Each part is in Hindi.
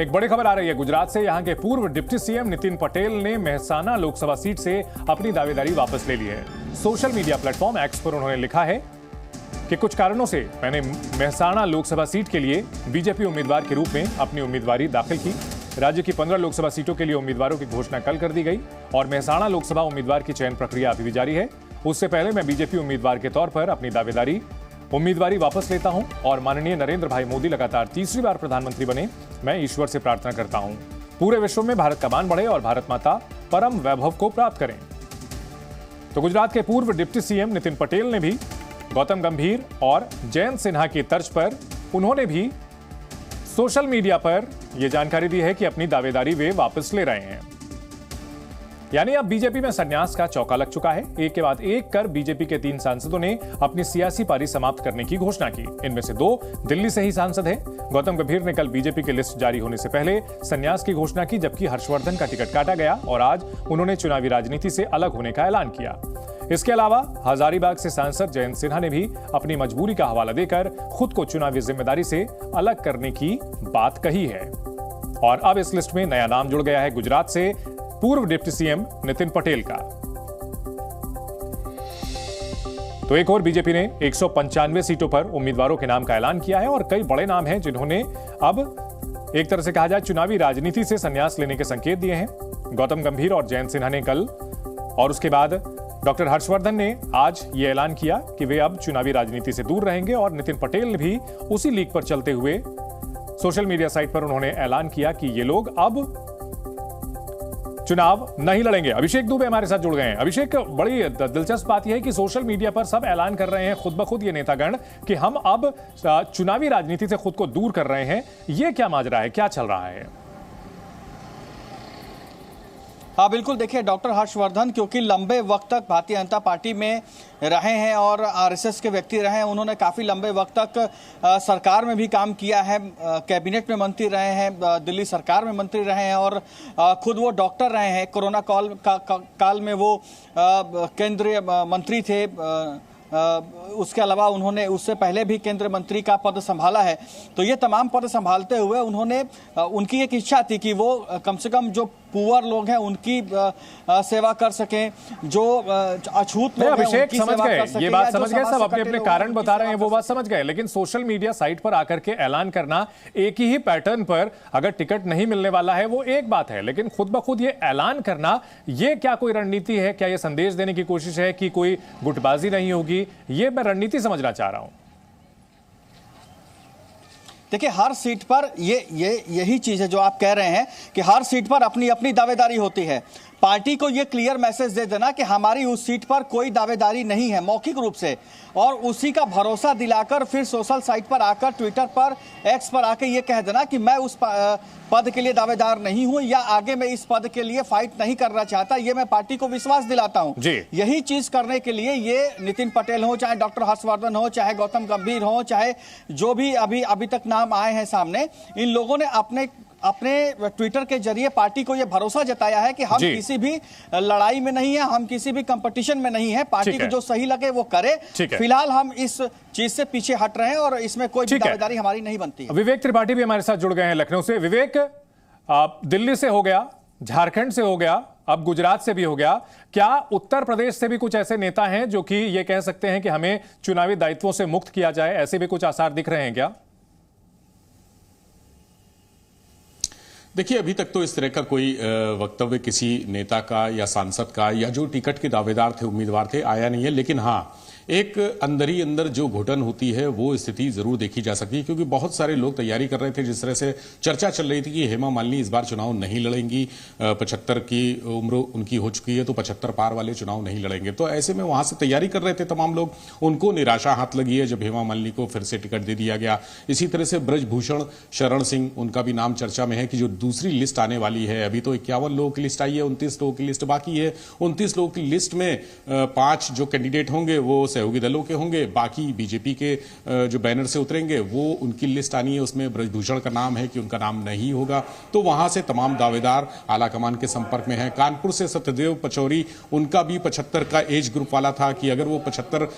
एक बड़ी खबर आ रही है गुजरात से। यहां के पूर्व डिप्टी सीएम नितिन पटेल ने मेहसाना लोकसभा सीट से अपनी दावेदारी वापस ले ली है। सोशल मीडिया प्लेटफॉर्म एक्स पर उन्होंने लिखा है कि कुछ कारणों से मैंने मेहसाना लोकसभा सीट के लिए बीजेपी उम्मीदवार के रूप में अपनी उम्मीदवारी दाखिल की। राज्य की 15 लोकसभा सीटों के लिए उम्मीदवारों की घोषणा कल कर दी गई और मेहसाना लोकसभा उम्मीदवार की चयन प्रक्रिया अभी भी जारी है। उससे पहले मैं बीजेपी उम्मीदवार के तौर पर अपनी उम्मीदवारी वापस लेता हूं और माननीय नरेंद्र भाई मोदी लगातार तीसरी बार प्रधानमंत्री बने, मैं ईश्वर से प्रार्थना करता हूं पूरे विश्व में भारत का मान बढ़े और भारत माता परम वैभव को प्राप्त करें। तो गुजरात के पूर्व डिप्टी सीएम नितिन पटेल ने भी गौतम गंभीर और जयंत सिन्हा की तर्ज पर उन्होंने भी सोशल मीडिया पर यह जानकारी दी है कि अपनी दावेदारी वे वापस ले रहे हैं। यानी अब बीजेपी में संन्यास का चौका लग चुका है। एक के बाद एक कर बीजेपी के 3 सांसदों ने अपनी सियासी पारी समाप्त करने की घोषणा की। इनमें से 2 दिल्ली से ही सांसद हैं। गौतम गंभीर ने कल बीजेपी की लिस्ट जारी होने से पहले संन्यास की घोषणा की, जबकि हर्षवर्धन का टिकट काटा गया और आज उन्होंने चुनावी राजनीति से अलग होने का ऐलान किया। इसके अलावा हजारीबाग से सांसद जयंत सिन्हा ने भी अपनी मजबूरी का हवाला देकर खुद को चुनावी जिम्मेदारी से अलग करने की बात कही है। और अब इस लिस्ट में नया नाम जुड़ गया है गुजरात से पूर्व डिप्टी सीएम नितिन पटेल का। तो एक और बीजेपी ने 195 सीटों पर उम्मीदवारों के नाम का ऐलान किया है और कई बड़े नाम हैं जिन्होंने अब एक तरह से कहा जाए चुनावी राजनीति से संन्यास लेने के संकेत दिए हैं। गौतम गंभीर और जयंत सिन्हा ने कल और उसके बाद डॉक्टर हर्षवर्धन ने आज यह ऐलान किया कि वे अब चुनावी राजनीति से दूर रहेंगे और नितिन पटेल ने भी उसी लीक पर चलते हुए सोशल मीडिया साइट पर उन्होंने ऐलान किया कि ये लोग अब चुनाव नहीं लड़ेंगे। अभिषेक दुबे हमारे साथ जुड़ गए हैं। अभिषेक, बड़ी दिलचस्प बात यह है कि सोशल मीडिया पर सब ऐलान कर रहे हैं खुद ब खुद ये नेतागण कि हम अब चुनावी राजनीति से खुद को दूर कर रहे हैं। ये क्या माजरा है, क्या चल रहा है? हाँ बिल्कुल, देखिए डॉक्टर हर्षवर्धन क्योंकि लंबे वक्त तक भारतीय जनता पार्टी में रहे हैं और आरएसएस के व्यक्ति रहे हैं, उन्होंने काफ़ी लंबे वक्त तक सरकार में भी काम किया है, कैबिनेट में मंत्री रहे हैं, दिल्ली सरकार में मंत्री रहे हैं और खुद वो डॉक्टर रहे हैं। कोरोना काल में वो केंद्रीय मंत्री थे। उसके अलावा उन्होंने उससे पहले भी केंद्रीय मंत्री का पद संभाला है। तो ये तमाम पद संभालते हुए उनकी एक इच्छा थी कि वो कम से कम जो पुअर लोग हैं उनकी सेवा कर सकें, जो अछूत लोग हैं उनकी सेवा कर सकें। ये बात समझ गए, सब अपने अपने कारण बता रहे हैं, वो बात समझ गए। लेकिन सोशल मीडिया साइट पर आकर के ऐलान करना एक ही पैटर्न पर, अगर टिकट नहीं मिलने वाला है वो एक बात है, लेकिन खुद ब खुद ये ऐलान करना, ये क्या कोई रणनीति है? क्या ये संदेश देने की कोशिश है कि कोई गुटबाजी नहीं होगी? ये मैं रणनीति समझना चाह रहा हूं। देखिए हर सीट पर यही चीज है जो आप कह रहे हैं कि हर सीट पर अपनी अपनी दावेदारी होती है। पार्टी को यह क्लियर मैसेज दे देना कि हमारी उस सीट पर कोई दावेदारी नहीं है मौखिक रूप से, और उसी का भरोसा दिलाकर फिर सोशल साइट पर आकर, ट्विटर पर, एक्स पर आकर यह कह देना कि मैं उस पद के लिए दावेदार नहीं हूं या आगे मैं इस पद के लिए फाइट नहीं करना चाहता, ये मैं पार्टी को विश्वास दिलाता हूं। यही चीज करने के लिए ये नितिन पटेल हो, चाहे डॉक्टर हर्षवर्धन हो, चाहे गौतम गंभीर हो, चाहे जो भी अभी तक नाम आए हैं सामने, इन लोगों ने अपने ट्विटर के जरिए पार्टी को यह भरोसा जताया है कि हम किसी भी लड़ाई में नहीं है, हम किसी भी कंपटीशन में नहीं है, पार्टी को जो सही लगे वो करे। फिलहाल हम इस चीज से पीछे हट रहे हैं और इसमें कोई दावेदारी हमारी नहीं बनती है। विवेक त्रिपाठी भी हमारे साथ जुड़ गए हैं लखनऊ से। विवेक, दिल्ली से हो गया, झारखंड से हो गया, अब गुजरात से भी हो गया, क्या उत्तर प्रदेश से भी कुछ ऐसे नेता हैं जो कि ये कह सकते हैं कि हमें चुनावी दायित्वों से मुक्त किया जाए? ऐसे भी कुछ आसार दिख रहे हैं क्या? देखिए, अभी तक तो इस तरह का कोई वक्तव्य किसी नेता का या सांसद का या जो टिकट के दावेदार थे, उम्मीदवार थे, आया नहीं है। लेकिन हाँ, एक अंदर ही अंदर जो घुटन होती है वो स्थिति जरूर देखी जा सकती है, क्योंकि बहुत सारे लोग तैयारी कर रहे थे। जिस तरह से चर्चा चल रही थी कि हेमा मालिनी इस बार चुनाव नहीं लड़ेंगी, 75 की उम्र उनकी हो चुकी है, तो 75 पार वाले चुनाव नहीं लड़ेंगे। तो ऐसे में वहां से तैयारी कर रहे थे तमाम लोग, उनको निराशा हाथ लगी है जब हेमा मालिनी को फिर से टिकट दे दिया गया। इसी तरह से ब्रजभूषण शरण सिंह, उनका भी नाम चर्चा में है कि जो दूसरी लिस्ट आने वाली है, अभी तो 51 लोगों की लिस्ट आई है, 29 लोगों की लिस्ट बाकी है। 29 लोगों की लिस्ट में 5 जो कैंडिडेट होंगे वो सहयोगी दलों के होंगे, बाकी बीजेपी के जो बैनर से उतरेंगे वो उनकी लिस्ट आनी है, उसमें ब्रजभूषण का नाम है कि उनका नाम नहीं होगा। तो वहां से तमाम दावेदार आलाकमान के संपर्क में हैं। कानपुर से सत्यदेव पचौरी, उनका भी 75 का एज ग्रुप वाला था कि अगर वो 75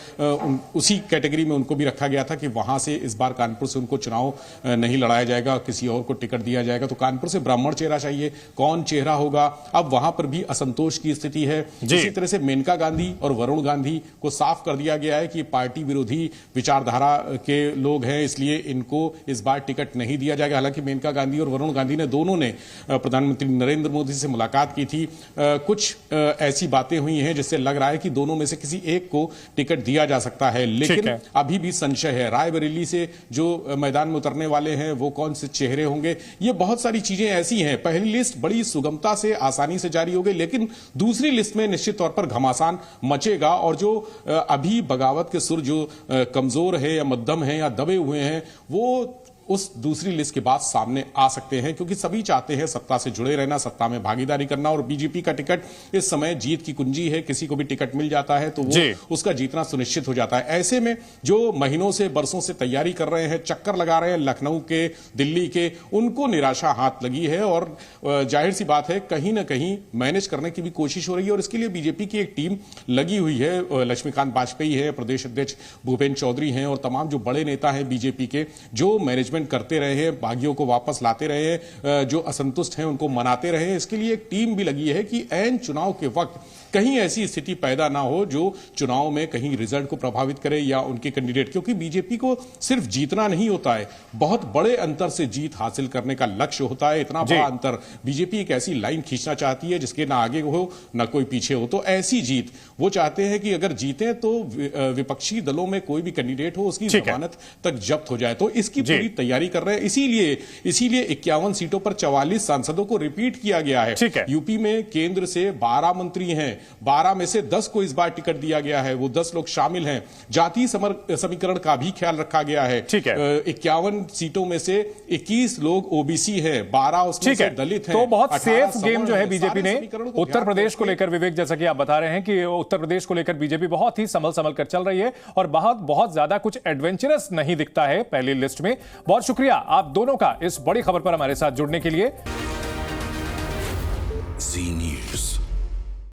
उसी कैटेगरी में उनको भी रखा गया था कि वहां से इस बार कानपुर से उनको चुनाव नहीं लड़ाया जाएगा, किसी और को टिकट दिया जाएगा। तो कानपुर से ब्राह्मण चेहरा चाहिए, कौन चेहरा होगा? अब वहां पर भी असंतोष की स्थिति है। इसी तरह से मेनका गांधी और वरुण गांधी को साफ कर दिया गया है कि पार्टी विरोधी विचारधारा के लोग हैं, इसलिए इनको इस बार टिकट नहीं दिया जाएगा। हालांकि मेनका गांधी और वरुण गांधी ने दोनों ने प्रधानमंत्री नरेंद्र मोदी से मुलाकात की थी। कुछ ऐसी बातें हुई हैं जिससे लग रहा है कि दोनों में से किसी एक को टिकट दिया जा सकता है, लेकिन अभी भी संशय है। रायबरेली से जो मैदान में उतरने वाले हैं वो कौन से चेहरे होंगे, ये बहुत सारी चीजें ऐसी हैं। पहली लिस्ट बड़ी सुगमता से, आसानी से जारी हो गई, लेकिन दूसरी लिस्ट में निश्चित तौर पर घमासान मचेगा और जो अभी बगावत के सुर जो कमजोर है या मध्यम है या दबे हुए हैं वो उस दूसरी लिस्ट के बाद सामने आ सकते हैं, क्योंकि सभी चाहते हैं सत्ता से जुड़े रहना, सत्ता में भागीदारी करना। और बीजेपी का टिकट इस समय जीत की कुंजी है। किसी को भी टिकट मिल जाता है तो वो उसका जीतना सुनिश्चित हो जाता है। ऐसे में जो महीनों से, बरसों से तैयारी कर रहे हैं, चक्कर लगा रहे हैं लखनऊ के, दिल्ली के, उनको निराशा हाथ लगी है और जाहिर सी बात है कहीं ना कहीं मैनेज करने की भी कोशिश हो रही है। और इसके लिए बीजेपी की एक टीम लगी हुई है। लक्ष्मीकांत वाजपेयी है, प्रदेश अध्यक्ष भूपेंद्र चौधरी हैं और तमाम जो बड़े नेता हैं बीजेपी के, जो मैनेजमेंट करते रहे हैं, बागियों को वापस लाते रहे हैं, जो असंतुष्ट हैं उनको मनाते रहे हैं। इसके लिए एक टीम भी लगी है कि ऐन चुनाव के वक्त कहीं ऐसी स्थिति पैदा ना हो जो चुनाव में कहीं रिजल्ट को प्रभावित करे या उनके कैंडिडेट, क्योंकि बीजेपी को सिर्फ जीतना नहीं होता है, बहुत बड़े अंतर से जीत हासिल करने का लक्ष्य होता है। इतना बड़ा अंतर, बीजेपी एक ऐसी लाइन खींचना चाहती है जिसके ना आगे हो ना कोई पीछे हो। तो ऐसी जीत वो चाहते हैं कि अगर जीते तो विपक्षी दलों में कोई भी कैंडिडेट हो उसकी जमानत तक जब्त हो जाए। तो इसकी पूरी तैयारी कर रहे हैं। इसीलिए 51 सीटों पर 44 सांसदों को रिपीट किया गया है। यूपी में केंद्र से 12 मंत्री हैं, 12 में से 10 को इस बार टिकट दिया गया है, वो 10 लोग शामिल हैं। जातीय समीकरण का भी ख्याल रखा गया है। 51 सीटों में से 21 लोग ओबीसी हैं, 12 उसमें से दलित हैं। तो बहुत सेफ गेम जो है बीजेपी ने उत्तर प्रदेश को लेकर, विवेक, जैसा कि आप बता रहे हैं कि उत्तर प्रदेश को लेकर बीजेपी बहुत ही संभल कर चल रही है और बहुत ज्यादा कुछ एडवेंचरस नहीं दिखता है पहली लिस्ट में। बहुत शुक्रिया आप दोनों का इस बड़ी खबर पर हमारे साथ जुड़ने के लिए। जी न्यूज़।